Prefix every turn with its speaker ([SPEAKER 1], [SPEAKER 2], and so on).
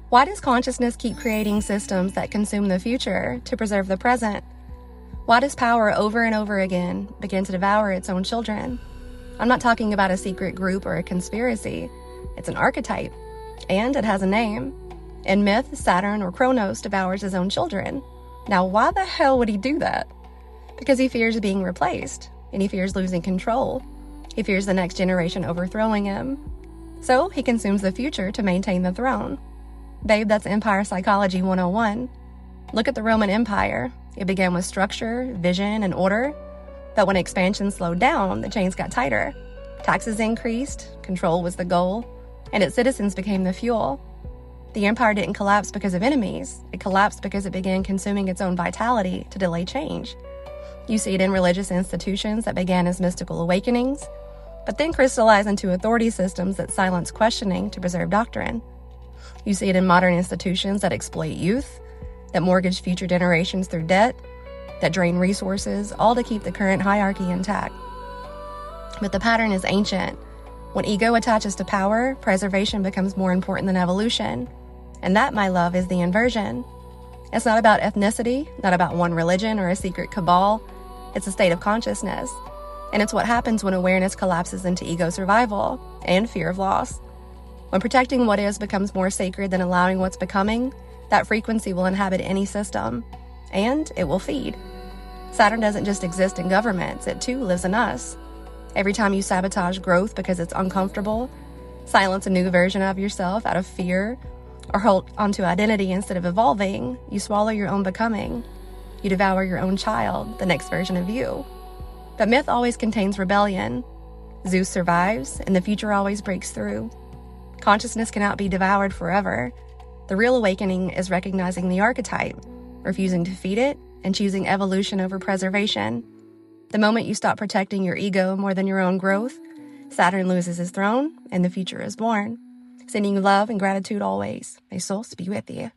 [SPEAKER 1] Why does consciousness keep creating systems that consume the future to preserve the present? Why does power over and over again begin to devour its own children? I'm not talking about a secret group or a conspiracy. It's an archetype, and it has a name. In myth, Saturn or Kronos devours his own children. Now, why the hell would he do that? Because he fears being replaced, and he fears losing control. He fears the next generation overthrowing him. So he consumes the future to maintain the throne. Babe, that's Empire Psychology 101. Look at the Roman Empire. It began with structure, vision, and order. But when expansion slowed down, the chains got tighter. Taxes increased, control was the goal, and its citizens became the fuel. The empire didn't collapse because of enemies. It collapsed because it began consuming its own vitality to delay change. You see it in religious institutions that began as mystical awakenings, but then crystallized into authority systems that silence questioning to preserve doctrine. You see it in modern institutions that exploit youth, that mortgage future generations through debt, that drain resources, all to keep the current hierarchy intact. But the pattern is ancient. When ego attaches to power, preservation becomes more important than evolution. And that, my love, is the inversion. It's not about ethnicity, not about one religion or a secret cabal. It's a state of consciousness. And it's what happens when awareness collapses into ego survival and fear of loss. When protecting what is becomes more sacred than allowing what's becoming, that frequency will inhabit any system, and it will feed. Saturn doesn't just exist in governments, it too lives in us. Every time you sabotage growth because it's uncomfortable, silence a new version of yourself out of fear, or hold onto identity instead of evolving, you swallow your own becoming. You devour your own child, the next version of you. But myth always contains rebellion. Zeus survives, and the future always breaks through. Consciousness cannot be devoured forever. The real awakening is recognizing the archetype, refusing to feed it, and choosing evolution over preservation. The moment you stop protecting your ego more than your own growth, Saturn loses his throne, and the future is born. Sending you love and gratitude always. May souls be with you.